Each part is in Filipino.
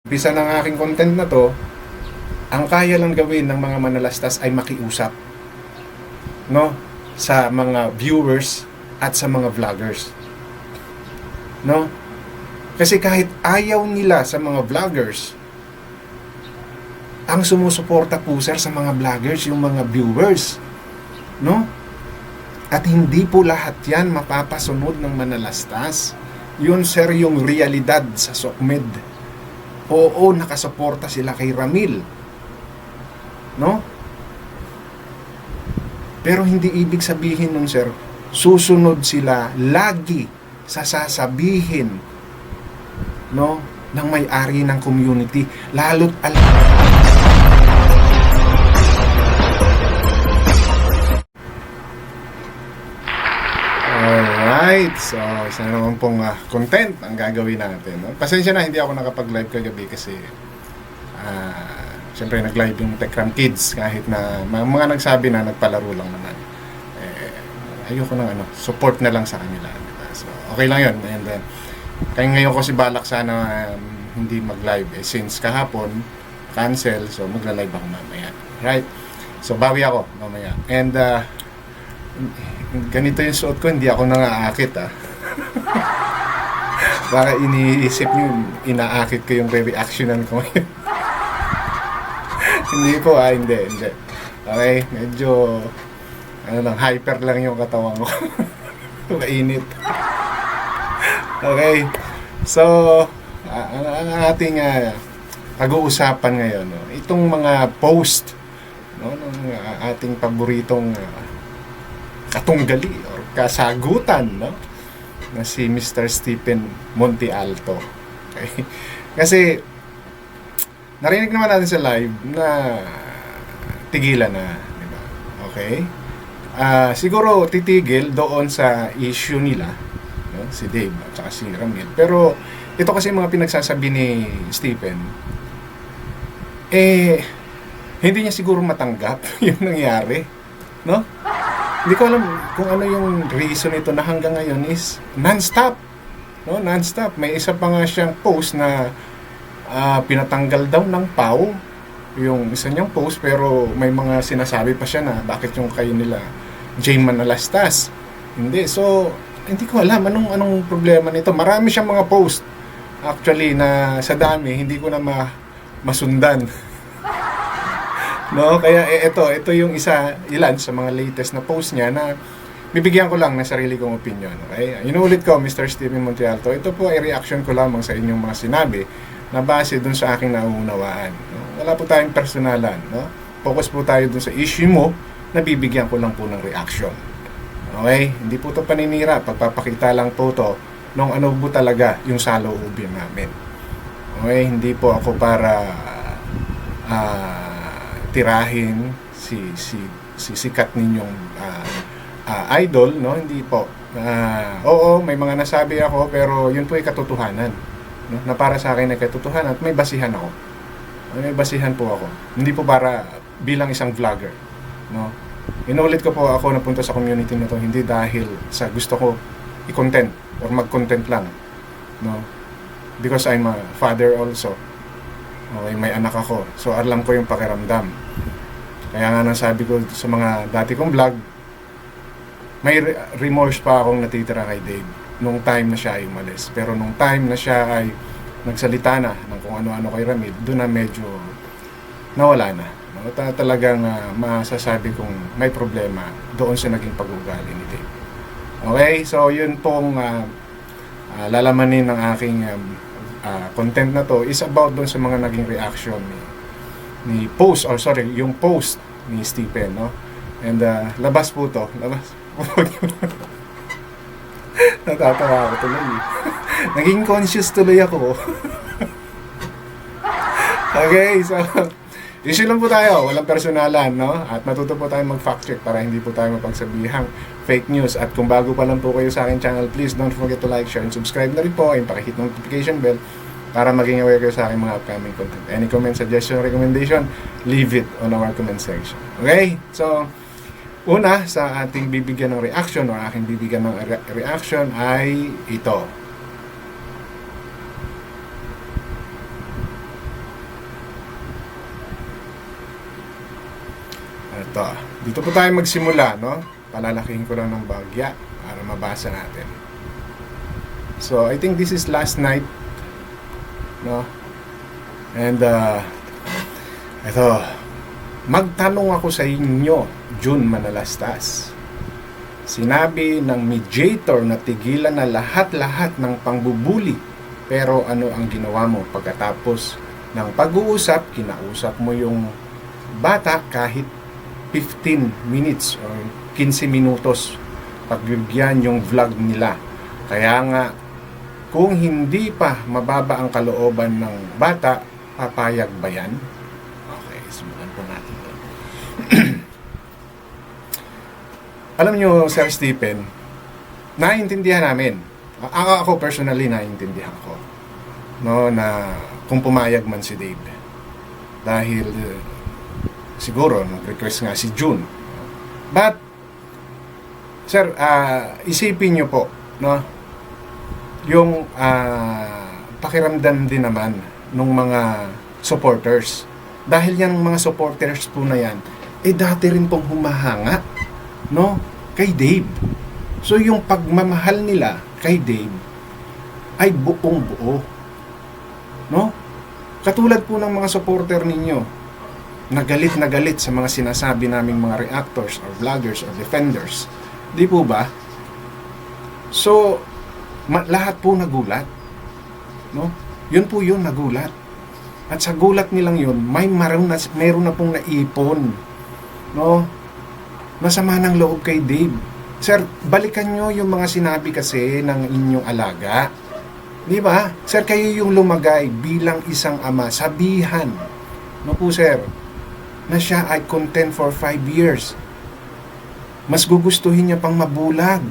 Umpisa ng aking content na to, ang kaya lang gawin ng mga manalastas ay makiusap, no? Sa mga viewers at sa mga vloggers. No? Kasi kahit ayaw nila sa mga vloggers, ang sumusuporta po sir sa mga vloggers, yung mga viewers. No? At hindi po lahat yan mapapasunod ng manalastas. Yun sir yung realidad sa SOCMED. Oo, nakasuporta sila kay Ramil. No? Pero hindi ibig sabihin nun, sir, susunod sila lagi sa sasabihin, no, ng may-ari ng community. Lalo't Alright, so isa na naman pong content ang gagawin natin. No? Pasensya na, hindi ako nakapag-live kagabi kasi siyempre nag-live yung Techram Kids kahit na mga nagsabi na nagpalaro lang naman. Ayoko ng support na lang sa kanila. Diba? So, okay lang yun. And then, kaya ngayon ko si balak sana hindi mag-live. Since kahapon, cancel, so magla-live ako mamaya. Right? So, bawi ako mamaya. And, ganito yung suot ko, hindi ako nangaakit Baka iniisip nyo, inaakit ko yung re-reactionan ko ngayon. Hindi po hindi. Okay, medyo hyper lang yung katawan ko. Mainit. Okay. So, ang ating pag-uusapan ngayon, no, itong mga post, no, ng ating paboritong katunggali or kasagutan, no, na si Mr. Stephen Montialto. Okay? Kasi narinig naman natin sa live na tigilan na, di ba? Okay? Siguro titigil doon sa issue nila, no? Si Dave at saka si Ramil. Pero ito kasi mga pinagsasabi ni Stephen, hindi niya siguro matanggap yung nangyari, no? Hindi ko alam kung ano yung reason nito na hanggang ngayon is non-stop, no? Non-stop. May isa pa nga siyang post na pinatanggal daw ng PAW yung isa niyang post, pero may mga sinasabi pa siya na bakit yung kayo nila Jay Manalastas. Hindi. So, hindi ko alam anong problema nito. Marami siyang mga post actually na sa dami hindi ko na masundan. No, kaya ito yung ilan sa mga latest na post niya na bibigyan ko lang ng sarili kong opinion. Okay? Inuulit ko, Mr. Stephen Montialto, ito po ay reaction ko lamang sa inyong mga sinabi na base dun sa aking nauunawaan. No? Wala po tayong personalan. No? Focus po tayo dun sa issue mo na bibigyan ko lang po ng reaction. Okay? Hindi po ito paninira. Pagpapakita lang po ito nung ano po talaga yung saloobin namin. Okay? Hindi po ako para tirahin si sikat ninyong idol, no? Hindi po. Oo, may mga nasabi ako pero yun po ay katotohanan, no? Na para sa akin ay katotohanan at may basihan ako. May basihan po ako. Hindi po para bilang isang vlogger, no? Inulit ko po, ako napunta sa community na to hindi dahil sa gusto ko i-content or mag-content lang, no? Because I'm a father also. Okay, may anak ako. So, alam ko yung pakiramdam. Kaya nga nasabi ko sa mga dati kong vlog, may remorse pa akong natitira kay Dave nung time na siya ay umalis. Pero nung time na siya ay nagsalita na ng kung ano-ano kay Ramil, doon na medyo nawala na. No? Talagang masasabi kong may problema doon sa naging pag-ugali ni Dave. Okay? So, yun pong lalamanin ng aking content na to is about doon sa mga naging reaction ni post, or sorry, yung post ni Stephen, no? And labas po to, labas. Natatawa ako tuloy. Naging conscious tuloy ako. Okay, so issue lang po tayo, walang personalan, no? At matuto po tayo mag-fact check para hindi po tayo mapagsabihang fake news. At kung bago pa lang po kayo sa akin channel, please don't forget to like, share, and subscribe na rin po, and pakihit notification bell para maging aware kayo sa aking mga upcoming content. Any comment, suggestion, recommendation, leave it on our comment section. Okay? So, una sa ating bibigyan ng reaction o aking bibigyan ng reaction ay ito. Ito, dito po tayo magsimula, no? Palalakihin ko lang ng bagya para mabasa natin. So, I think this is last night, no? And, ito, magtanong ako sa inyo, June Manalastas. Sinabi ng mediator na tigilan na lahat-lahat ng pangbubuli. Pero ano ang ginawa mo pagkatapos ng pag-uusap, kinausap mo yung bata kahit 15 minutes or 15 minutos pagbibigyan yung vlog nila. Kaya nga, kung hindi pa mababa ang kalooban ng bata, papayag ba yan? Okay, simulan po natin. Alam nyo, Sir Stephen, naiintindihan namin. Ako personally, naiintindihan ko, no, na kung pumayag man si Dave. Dahil siguro nag-request nga si June. But sir, isipin niyo po, no, yung pakiramdam din naman ng mga supporters. Dahil yung mga supporters po na yan, dati rin pong humahanga, no, kay Dave. So yung pagmamahal nila kay Dave ay buong-buo, no? Katulad po ng mga supporter ninyo na galit sa mga sinasabi naming mga reactors or vloggers or defenders. Di po ba? So, lahat po nagulat. No? Yun po yun, nagulat. At sa gulat nilang yun, meron na pong naipon. No? Masama ng loob kay Dave. Sir, balikan nyo yung mga sinabi kasi ng inyong alaga. Di ba? Sir, kayo yung lumagay bilang isang ama. Sabihan. No po, sir, na siya ay content for 5 years. Mas gugustuhin niya pang mabulag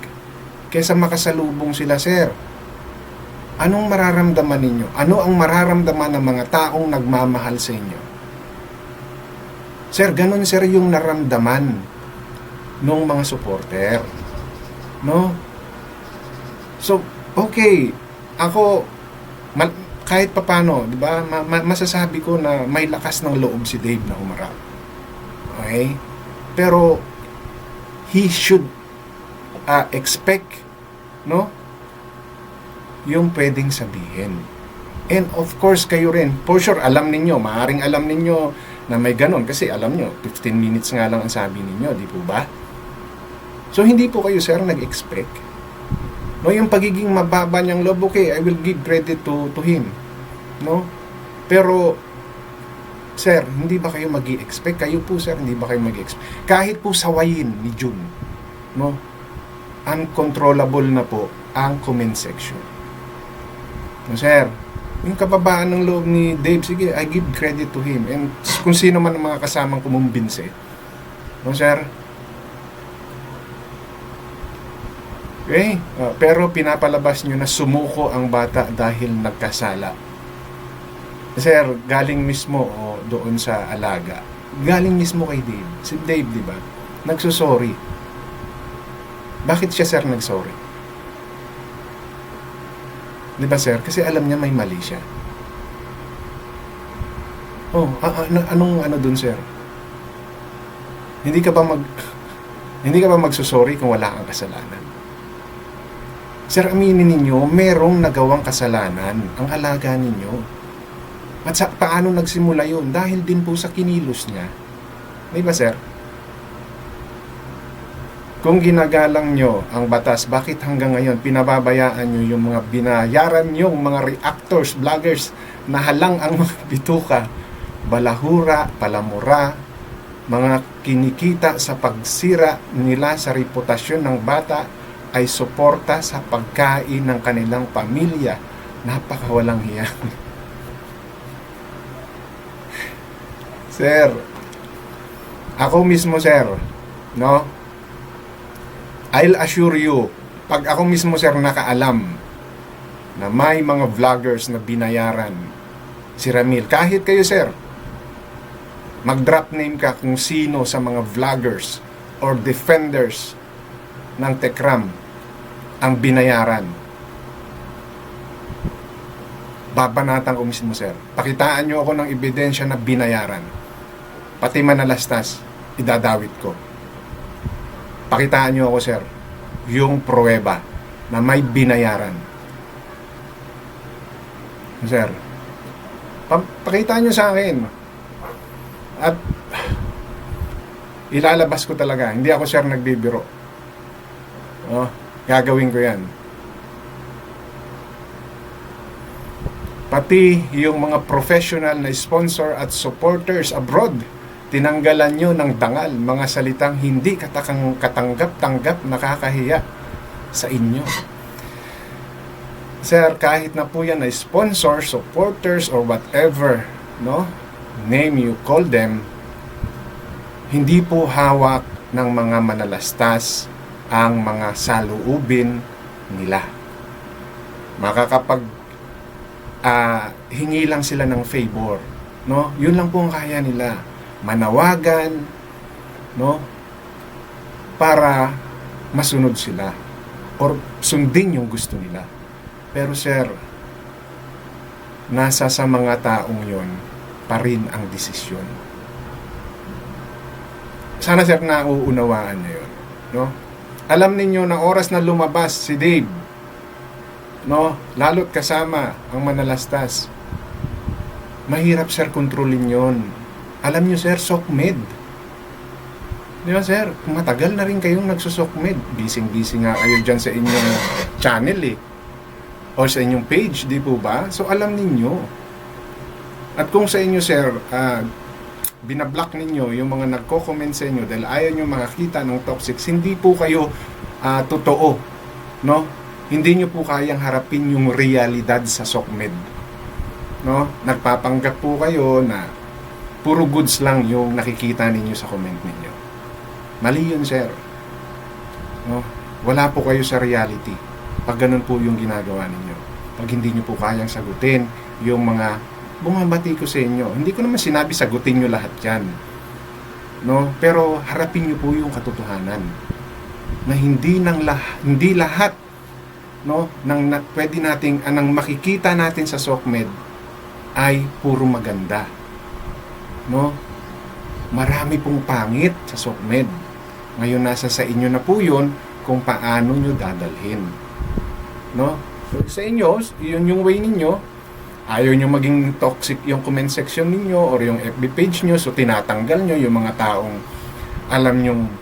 kaysa makasalubong sila, sir. Anong mararamdaman ninyo? Ano ang mararamdaman ng mga taong nagmamahal sa inyo? Sir, ganun, sir, yung naramdaman ng mga supporter. No? So, okay. Ako, kahit papano, di ba, masasabi ko na may lakas ng loob si Dave na humarap. Okay? Pero, he should expect, no, yung pwedeng sabihin. And of course, kayo rin, for sure, alam ninyo, maaaring alam ninyo na may ganon. Kasi alam nyo, 15 minutes nga lang ang sabi ninyo, di po ba? So, hindi po kayo, sir, nag-expect. No, yung pagiging mababa niyang loob, okay, I will give credit to him. No? Pero, sir, hindi ba kayo mag-i-expect? Kayo po, sir, hindi ba kayo mag-i-expect? Kahit po sawayin ni June, no? Uncontrollable na po ang comment section. No, sir, yung kababaan ng loob ni Dave, sige, I give credit to him. And kung sino man ang mga kasamang kumumbinse, no, sir? Okay? Pero pinapalabas nyo na sumuko ang bata dahil nagkasala. Sir, galing mismo doon sa alaga. Galing mismo kay Dave. Si Dave, di ba? Nagsusorry. Bakit siya, sir, nagsorry? Di ba, sir? Kasi alam niya may mali siya. Oh, anong ano dun, sir? Hindi ka ba magsusorry kung wala kang kasalanan? Sir, aminin ninyo, merong nagawang kasalanan ang alaga ninyo. At paano nagsimula yun? Dahil din po sa kinilos niya. Di ba, sir? Kung ginagalang nyo ang batas, bakit hanggang ngayon pinababayaan nyo yung mga binayaran yung mga reactors, vloggers, na halang ang mga bituka, balahura, palamura, mga kinikita sa pagsira nila sa reputasyon ng bata, ay suporta sa pagkain ng kanilang pamilya. Napakawalang hiya. Sir, ako mismo, sir, no? I'll assure you, pag ako mismo, sir, nakaalam na may mga vloggers na binayaran si Ramil, kahit kayo, sir, mag-drop name ka kung sino sa mga vloggers or defenders ng Tekram ang binayaran. Babanatan ko mismo, sir. Pakitaan nyo ako ng ebidensya na binayaran. Pati Manalastas. idadawit ko. Pakitaan nyo ako, sir, yung pruweba na may binayaran. Sir, pakitaan nyo sa akin. At ilalabas ko talaga. Hindi ako, sir, nagbibiro. Oh, gagawin ko yan. Pati yung mga professional na sponsor at supporters abroad, tinanggalan nyo ng dangal, mga salitang hindi katanggap-tanggap, nakakahiya sa inyo. Sir, kahit na po yan na sponsor, supporters, or whatever, no? Name you call them, hindi po hawak ng mga manalastas ang mga saluubin nila. Makakapag hingi lang sila ng favor, no? Yun lang po ang kaya nila, manawagan, no, para masunod sila or sundin yung gusto nila. Pero sir, nasa sa mga taong yon pa rin ang desisyon. Sana sir nauunawaan niyo yun, no? Alam ninyo na oras na lumabas si Dave, no, lalo't kasama ang manalastas, mahirap sir kontrolin yon. Alam nyo sir, SOCMED, di ba sir, matagal na rin kayong nagsusokmed, busy nga kayo dyan sa inyong channel o sa inyong page, di po ba? So alam ninyo. At kung sa inyo sir, binablock ninyo yung mga nagko-comment sa inyo dahil ayaw nyo makakita ng toxic, hindi po kayo totoo, no? Hindi nyo po kayang harapin yung realidad sa SOCMED, no? Nagpapanggap po kayo na puro goods lang yung nakikita ninyo sa comment ninyo. Mali yun, sir, no? Wala po kayo sa reality pag ganun po yung ginagawa ninyo. Pag hindi nyo po kayang sagutin yung mga bumabati ko sa inyo. Hindi ko naman sinabi sagutin nyo lahat yan, no? Pero harapin nyo po yung katotohanan na hindi lahat, no, pwede nating anang makikita natin sa SOCMED ay puro maganda, no? Marami pong pangit sa SOCMED. Ngayon nasa sa inyo na po yun kung paano nyo dadalhin, no? So, sa inyo, yun yung way ninyo. Ayaw nyo maging toxic yung comment section ninyo or yung FB page nyo, so tinatanggal nyo yung mga taong alam nyong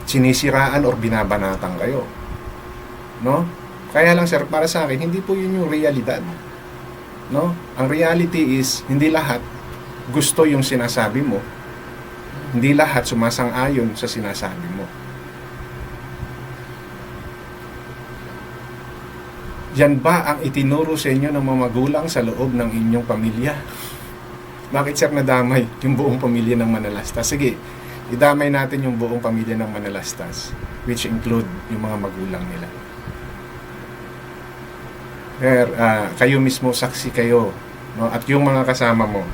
sinisiraan or binabanatan kayo, no? Kaya lang sir, para sa akin, hindi po yun yung realidad, no? Ang reality is, hindi lahat gusto yung sinasabi mo, hindi lahat sumasang-ayon sa sinasabi mo. Yan ba ang itinuro sa inyo ng mga magulang sa loob ng inyong pamilya? Bakit sir nadamay yung buong pamilya ng manalastas? Sige, idamay natin yung buong pamilya ng manalastas, which include yung mga magulang nila. Sir, kayo mismo saksi kayo, no? At yung mga kasama mo,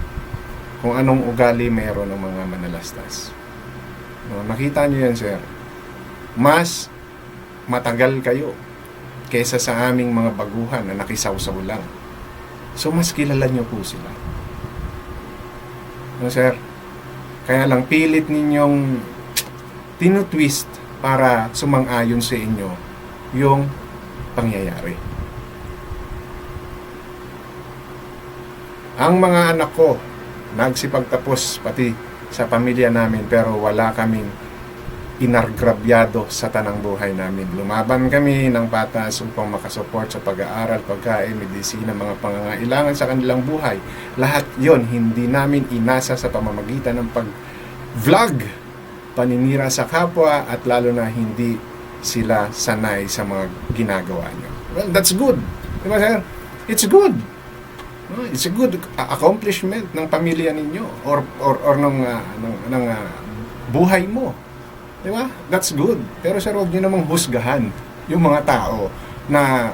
kung anong ugali meron ng mga manalastas. No, nakita nyo yan, sir. Mas matagal kayo kaysa sa aming mga baguhan na nakisawsaw lang. So, mas kilala nyo po sila. No, sir? Kaya lang, pilit ninyong tinutwist para sumang-ayon sa inyo yung pangyayari. Ang mga anak ko, nagsipagtapos pati sa pamilya namin, pero wala kaming inargrabyado sa tanang buhay namin. Lumaban kami ng patas upang makasupport sa pag-aaral, pagkain, medisina, mga pangangailangan sa kanilang buhay. Lahat yon hindi namin inasa sa pamamagitan ng pag-vlog, paninira sa kapwa, at lalo na hindi sila sanay sa mga ginagawa nyo. Well, that's good. Diba, sir? It's good. It's a good accomplishment ng pamilya ninyo or ng buhay mo. Diba? That's good. Pero sir, huwag nyo namang husgahan yung mga tao na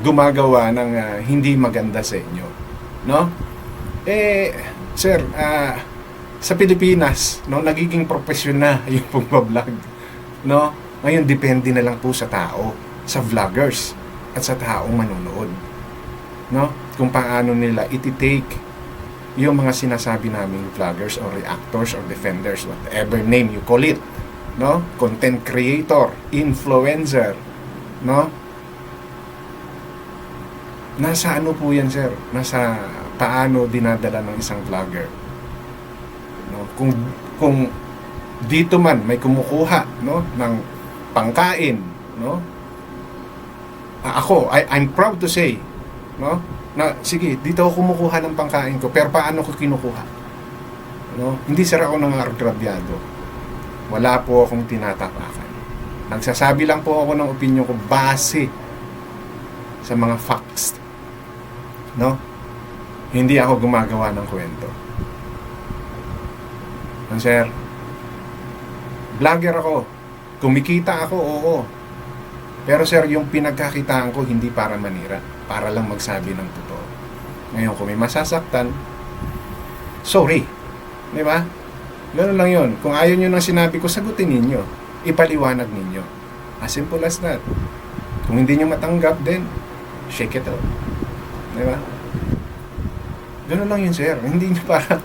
gumagawa ng hindi maganda sa inyo, no? Sir, sa Pilipinas, no, nagiging professional yung pagbablog, no? Ngayon, depende na lang po sa tao, sa vloggers, at sa taong manonood, no? Kung paano nila iti-take yung mga sinasabi naming vloggers or reactors or defenders, whatever name you call it, no? Content creator, influencer, no? Nasa ano po yan, sir? Nasa paano dinadala ng isang vlogger, no? Kung dito man may kumukuha, no, ng pangkain, no? I'm proud to say, no, na sige, dito ako kumukuha ng pangkain ko, pero paano ko kinukuha? No? Hindi sir ako nangangagrabyado. Wala po akong tinatapakan. Nagsasabi lang po ako ng opinion ko base sa mga facts. No? Hindi ako gumagawa ng kwento. No, sir? Vlogger ako. Kumikita ako, oo. Pero sir, yung pinagkakitaan ko hindi para manira, para lang magsabi ng totoo. Ngayon, kung may masasaktan, sorry. Di ba? Ganun lang yun. Kung ayaw nyo ng sinabi ko, sagutin ninyo. Ipaliwanag ninyo. As simple as that. Kung hindi nyo matanggap, then shake it out. Di ba? Ganun lang yun, sir. Hindi nyo para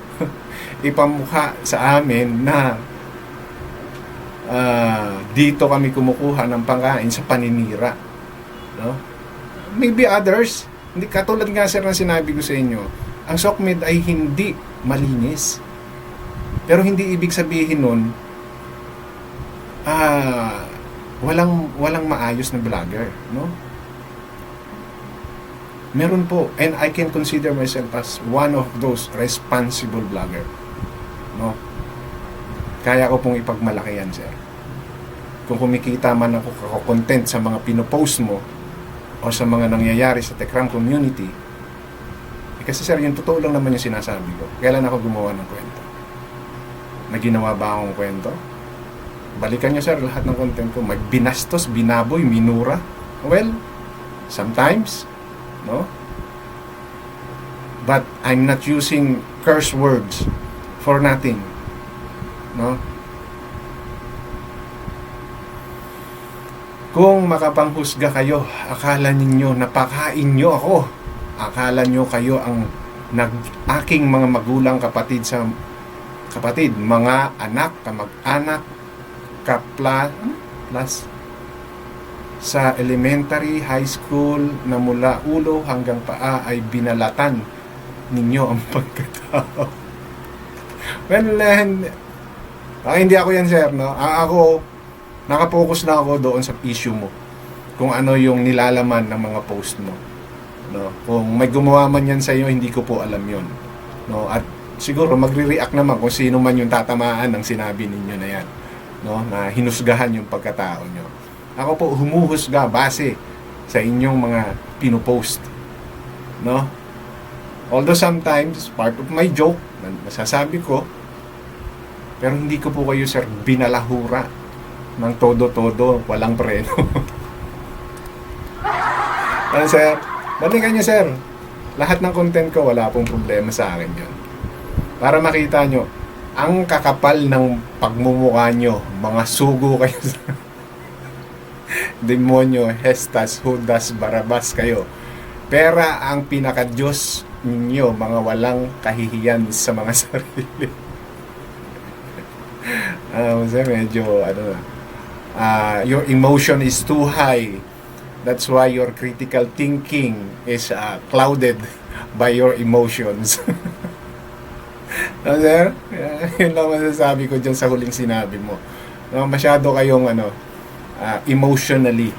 ipamukha sa amin na dito kami kumukuha ng pangkain sa paninira, no? Maybe others, hindi katulad nga sir na sinabi ko sa inyo, ang SOCMED ay hindi malinis, pero hindi ibig sabihin nun walang maayos na vlogger, no? Meron po, and I can consider myself as one of those responsible vlogger, no? Kaya ko pong ipagmalaki yan, sir. Kung kumikita man ako content sa mga pinopost mo o sa mga nangyayari sa Tekram community, kasi sir, yung totoo lang naman yung sinasabi ko. Kailan ako gumawa ng kwento? Naginawa ba akong kwento? Balikan nyo, sir, lahat ng content ko. May binastos, binaboy, minura. Well, sometimes, no? But I'm not using curse words for nothing. No? Kung makapanghusga kayo, akala ninyo napakain nyo ako. Akala nyo kayo ang aking mga magulang, kapatid, mga anak, kamag-anak, plus sa elementary, high school, na mula ulo hanggang paa ay binalatan ninyo ang pagkatao. Well, hindi ako yan, sir, no? Ako, nakapokus na ako doon sa issue mo. Kung ano yung nilalaman ng mga post mo. No? Kung may gumawa man yan sa iyo, hindi ko po alam yon. No? At siguro magre-react naman kung sino man yung tatamaan ng sinabi ninyo na yan. No? Na hinusgahan yung pagkatao nyo. Ako po humuhusga base sa inyong mga pinopost. No? Although sometimes, part of my joke, masasabi ko, pero hindi ko po kayo, sir, binalahura ng todo-todo, walang preno. Ano, sir? Balikan nyo, sir. Lahat ng content ko, wala pong problema sa akin yun. Para makita nyo, ang kakapal ng pagmumukha nyo, mga sugo kayo sa demonyo, Hestas, Judas, Barabas kayo. Pera ang pinaka-Diyos ninyo, mga walang kahihiyan sa mga sarili. Medyo your emotion is too high. That's why your critical thinking is clouded by your emotions. Sir, yun lang masasabi ko dyan sa huling sinabi mo. Masyado kayong emotionally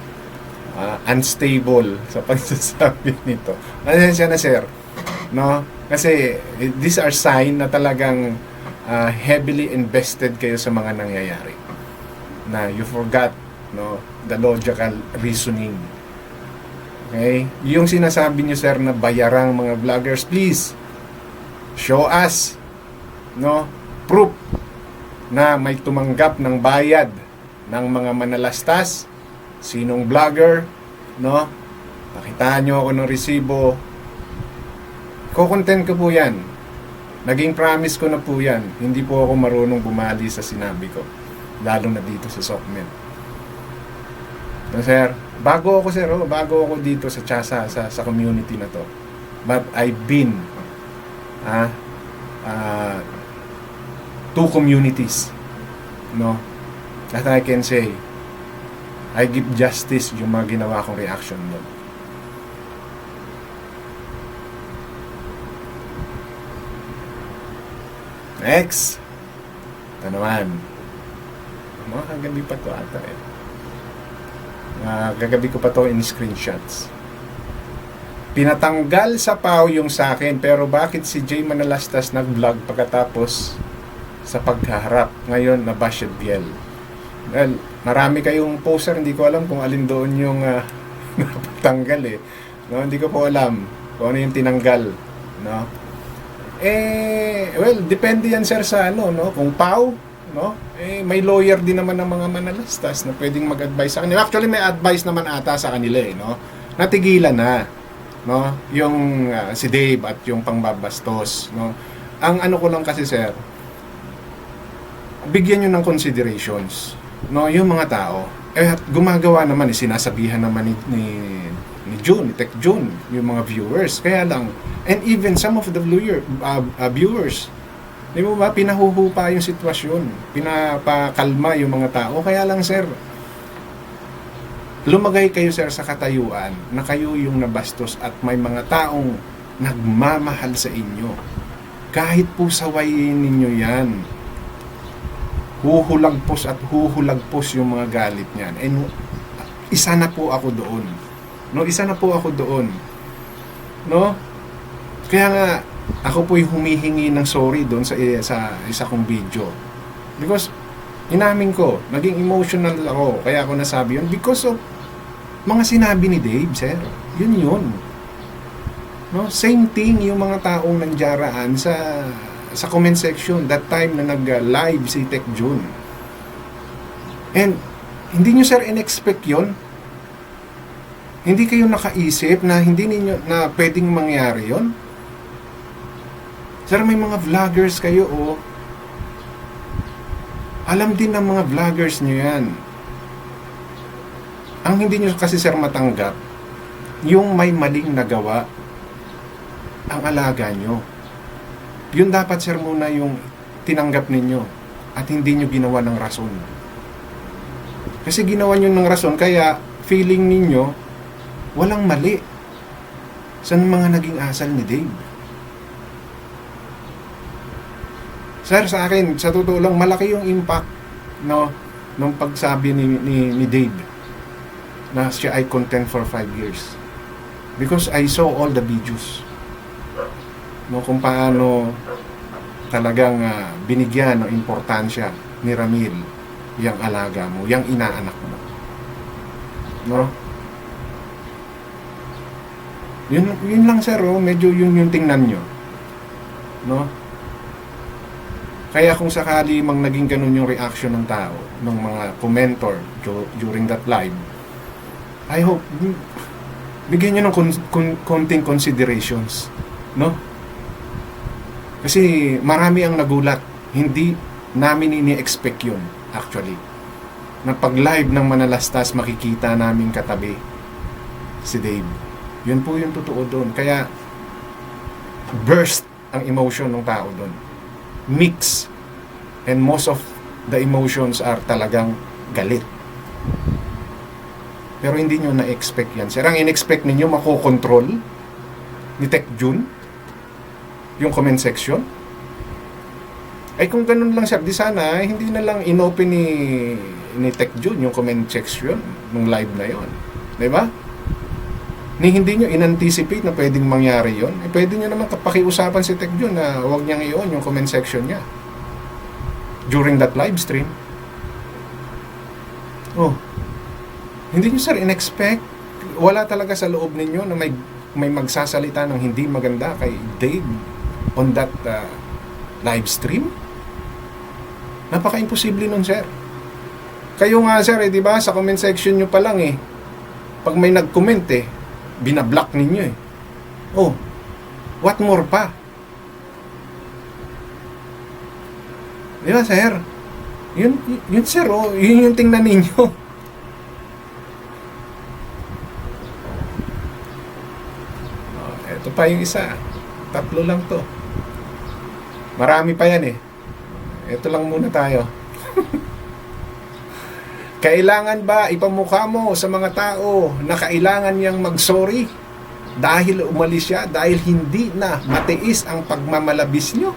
unstable sa pagsasabi nito. Siya na, sir, no? Kasi these are sign na talagang heavily invested kayo sa mga nangyayari, na you forgot, no, the logical reasoning. Okay? Yung sinasabi niyo, sir, na bayarang mga vloggers, please show us, no, proof na may tumanggap ng bayad ng mga manalastas. Sinong vlogger, no? Pakitaan nyo ako ng resibo. Ko-content ko po yan. Naging promise ko na po yan. Hindi po ako marunong bumali sa sinabi ko. Lalo na dito sa SOCMED. So, sir, bago ako dito sa Chasa, sa community na to. But I've been two communities. No? That I can say, I give justice yung mga ginawa kong reaction doon. Next. Ito naman. Mga kagabi pa to ata eh. Gagabi ko pa to in screenshots. Pinatanggal sa PAW yung sa akin, pero bakit si Jay Manalastas nag-vlog pagkatapos sa paghaharap? Ngayon, nabash at BL. Well, marami kayong poster, hindi ko alam kung alin doon yung napatanggal eh. No, hindi ko po alam kung ano yung tinanggal. No? Well, depende yan sir sa ano, no? Kung PAW, no? May lawyer din naman ng mga Manalastas na pwedeng mag-advise sa kanila. Actually, may advice naman ata sa kanila eh, no? Natigilan na. No, yung si Dave at yung pangbabastos, no. Ang ano ko lang kasi sir, bigyan niyo ng considerations, no, yung mga tao. At gumagawa naman, sinasabihan naman ni June, ni Tech June, yung mga viewers. Kaya lang, and even some of the viewers, di mo ba, pinahuhupa yung sitwasyon, pinapakalma yung mga tao. Kaya lang sir, lumagay kayo sir sa katayuan na kayo yung nabastos at may mga taong nagmamahal sa inyo. Kahit po sawayin ninyo yan, huhulagpos at huhulagpos yung mga galit niyan. And isa na po ako doon. No, isa na po ako doon. No? Kaya nga ako po'y humihingi ng sorry doon sa isa kong video. Because inamin ko, naging emotional ako, kaya ako nasabi yun because of mga sinabi ni Dave, sir. Yun. No? Same thing yung mga taong nandiyaraan sa comment section that time na nag-live si Tech June. And hindi nyo sir in-expect yun? Hindi kayo nakaisip na hindi ninyo na pwedeng mangyari yun? Sir, may mga vloggers kayo, oh. Alam din ng mga vloggers nyo yan. Ang hindi nyo kasi sir matanggap, yung may maling nagawa ang alaga nyo. Yun dapat sir muna yung tinanggap ninyo at hindi nyo ginawa ng rason. Kasi ginawa nyo ng rason, kaya feeling ninyo walang mali sa mga naging asal ni Dave. Sir, sa akin, sa totoo lang, malaki yung impact, no, nung pagsabi ni Dave na siya ay content for 5 years. Because I saw all the videos. No, kung paano talagang binigyan ng importansya ni Ramil yung alaga mo, yung inaanak mo. No? Yun lang sir, oh, medyo yun yung tingnan nyo. No? Kaya kung sakali mang naging ganun yung reaction ng tao, ng mga commenter during that live, I hope bigyan nyo ng konting considerations, no? Kasi marami ang nagulat, hindi namin ini-expect yun actually, na pag live ng Manalastas makikita namin katabi si Dave. Yun po yung totoo doon. Kaya burst ang emotion ng tao doon, mix, and most of the emotions are talagang galit. Pero hindi nyo na-expect yan. Sir, ang in-expect ninyo, makokontrol ni Tech June yung comment section. Ay kung ganun lang sir, di sana hindi na lang inopen ni Tech June yung comment section ng live na yon, di ba? Ni hindi nyo in-anticipate na pwedeng mangyari yon. Pwede nyo naman pakiusapan si Tech June na huwag niyang i-on yung comment section niya during that live stream. Oh, hindi nyo sir in-expect, wala talaga sa loob ninyo na may magsasalita ng hindi maganda kay Dave on that live stream? Napaka-imposible nun sir. Kayo nga sir, di ba, sa comment section nyo pa lang pag may nag-comment binablock ninyo oh, what more pa? Di ba sir? Yun sir, oh, yun yung tingnan ninyo. Pa yung isa, 3 lang to, marami pa yan ito lang muna tayo. Kailangan ba ipamukha mo sa mga tao na kailangan niyang mag-sorry dahil umalis siya, dahil hindi na matiis ang pagmamalabis niyo?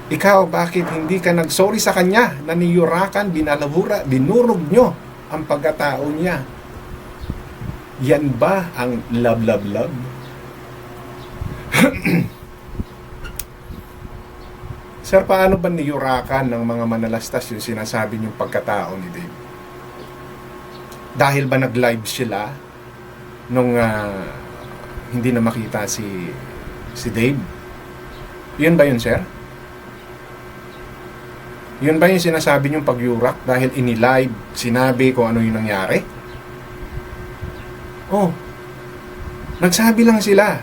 Ikaw, bakit hindi ka nag-sorry sa kanya na niyurakan, binalahura, dinurog niyo ang pagkatao niya? Yan ba ang love, love, love? Sir, paano ba niyurakan ng mga manalastas yung sinasabi niyong pagkatao ni Dave? Dahil ba nag-live sila nung hindi na makita si Dave? Yun ba yun, sir? Yun ba yung sinasabi niyong pagyurak dahil ini-live, sinabi kung ano yung nangyari? Oh, nagsabi lang sila.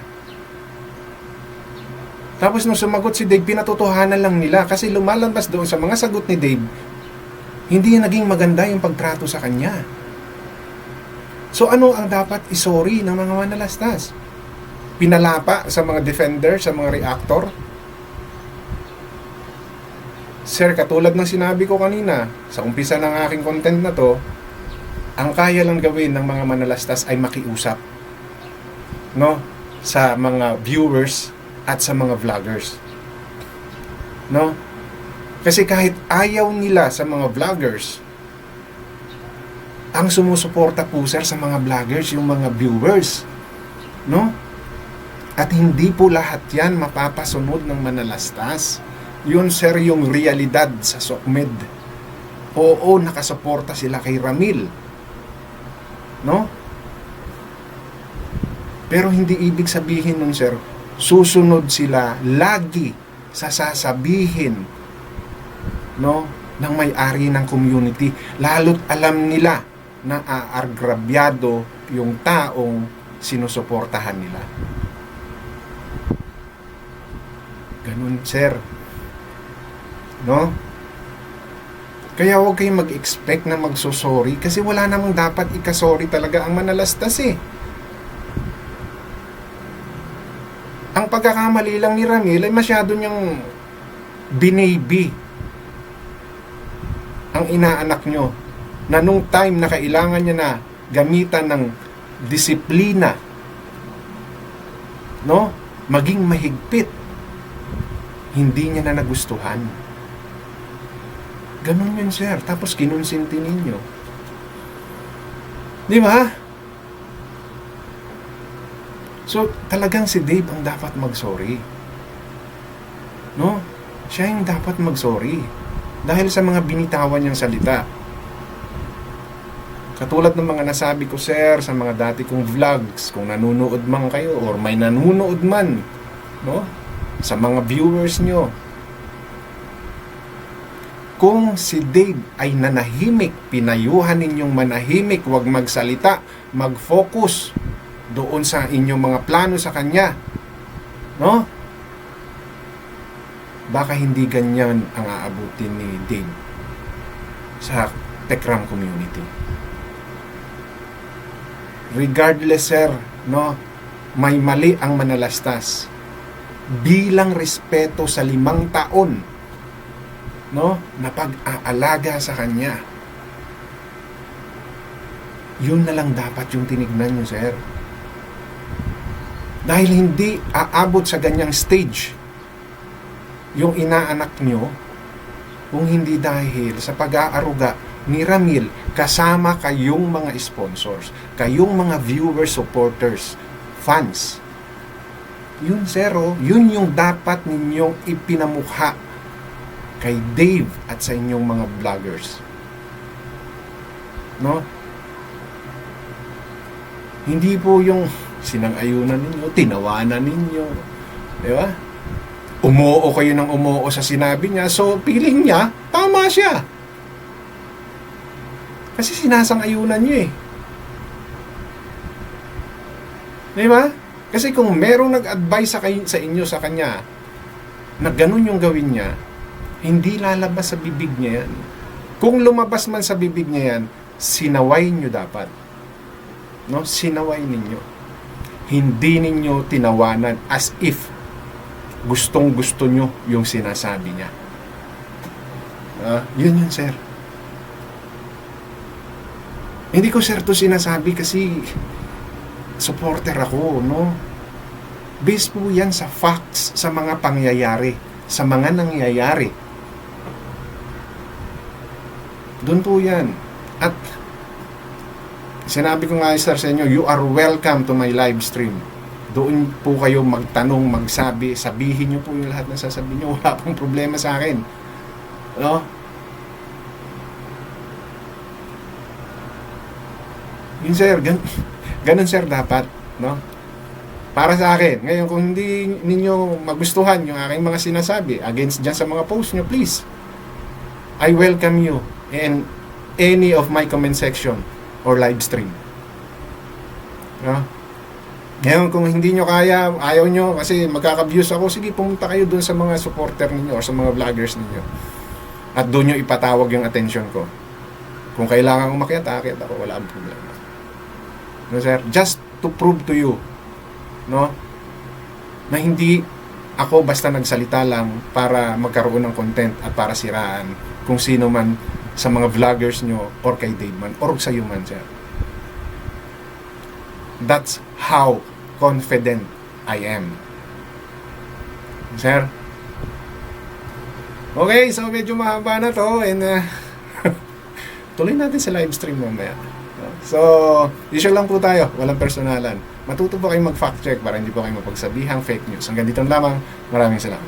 Tapos nung sumagot si Dave, pinatotohanan lang nila kasi lumalabas doon sa mga sagot ni Dave, hindi naging maganda yung pagtrato sa kanya. So ano ang dapat isorry ng mga manalastas? Pinalapa sa mga defender, sa mga reactor? Sir, katulad ng sinabi ko kanina, sa umpisa ng aking content na to, ang kaya lang gawin ng mga manalastas ay makiusap, no, sa mga viewers at sa mga vloggers, no? Kasi kahit ayaw nila sa mga vloggers, ang sumusuporta po, sir, sa mga vloggers yung mga viewers, no? At hindi po lahat yan mapapasunod ng manalastas. Yun, sir, yung realidad sa SOCMED. Oo, nakasuporta sila kay Ramil, no? Pero hindi ibig sabihin nun, sir, susunod sila lagi sa sasabihin, no, ng may-ari ng community, lalo't alam nila na aargrabyado yung taong sinusuportahan nila. Ganun, sir, no? Kaya huwag kayong mag-expect na magsosorry kasi wala namang dapat ikasorry talaga ang manalastas eh. Ang pagkakamali lang ni Ramil ay masyado niyang binaby ang inaanak nyo na nung time na kailangan niya na gamitan ng disiplina, no, maging mahigpit, hindi niya na nagustuhan. Ganun yun, sir. Tapos kinonsinti ninyo. Di ba? So, talagang si Dave ang dapat mag-sorry. No? Siya yung dapat mag-sorry. Dahil sa mga binitawan niyang salita. Katulad ng mga nasabi ko, sir, sa mga dati kong vlogs, kung nanunood man kayo or may nanunood man, no? Sa mga viewers nyo. Kung si Dave ay nanahimik, pinayuhan ninyong manahimik, huwag magsalita, mag-focus doon sa inyong mga plano sa kanya, no? Baka hindi ganyan ang aabutin ni Dave sa Tekram community. Regardless, sir, no, may mali ang manalastas. Bilang respeto sa 5 taon, no, na pag-aalaga sa kanya. Yun na lang dapat yung tinignan nyo, sir. Dahil hindi aabot sa ganyang stage yung inaanak nyo kung hindi dahil sa pag-aaruga ni Ramil kasama kayong mga sponsors, kayong mga viewers, supporters, fans. Yun, sir, yun yung dapat ninyong ipinamukha kay Dave at sa inyong mga vloggers. No? Hindi po yung sinang-ayunan ninyo, tinawanan ninyo. Di ba? Umuo kayo ng umuo sa sinabi niya, so feeling niya, tama siya. Kasi sinasang-ayunan niyo eh. Di ba? Kasi kung merong nag-advise sa inyo, sa kanya, na ganun yung gawin niya, hindi lalabas sa bibig niya yan. Kung lumabas man sa bibig niya yan, sinaway niyo dapat. No? Sinaway ninyo. Hindi ninyo tinawanan as if gustong-gusto nyo yung sinasabi niya. Yun yun, sir. Hindi ko, sir, to sinasabi kasi supporter ako, no? Based po yan sa facts, sa mga pangyayari, sa mga nangyayari. Doon po yan. At sinabi ko nga, sir, sa inyo, you are welcome to my live stream. Doon po kayo magtanong, magsabi, sabihin nyo po yung lahat na sasabihin nyo. Wala pong problema sa akin. No? Yun, sir, ganun, sir, dapat, no? Para sa akin. Ngayon, kung hindi ninyo magustuhan yung aking mga sinasabi against dyan sa mga post nyo, please, I welcome you in any of my comment section or live stream. No? Ngayon, kung hindi nyo kaya, ayaw nyo, kasi magkaka-views ako, sige, pumunta kayo dun sa mga supporter ninyo or sa mga vloggers ninyo. At doon nyo ipatawag yung attention ko. Kung kailangan umakyat, aakyat ako, wala ang problema. No, sir? Just to prove to you, no, na hindi ako basta nagsalita lang para magkaroon ng content at para siraan kung sino man sa mga vloggers nyo or kay Dave man or sa iyo man, sir. That's how confident I am. Sir? Okay, so medyo mahaba na to and tuloy natin sa live stream mamaya. So, usual lang po tayo, walang personalan. Matuto po kayong mag-fact check para hindi po kayo mapagsabihang fake news. Hanggang dito lamang, maraming salamat.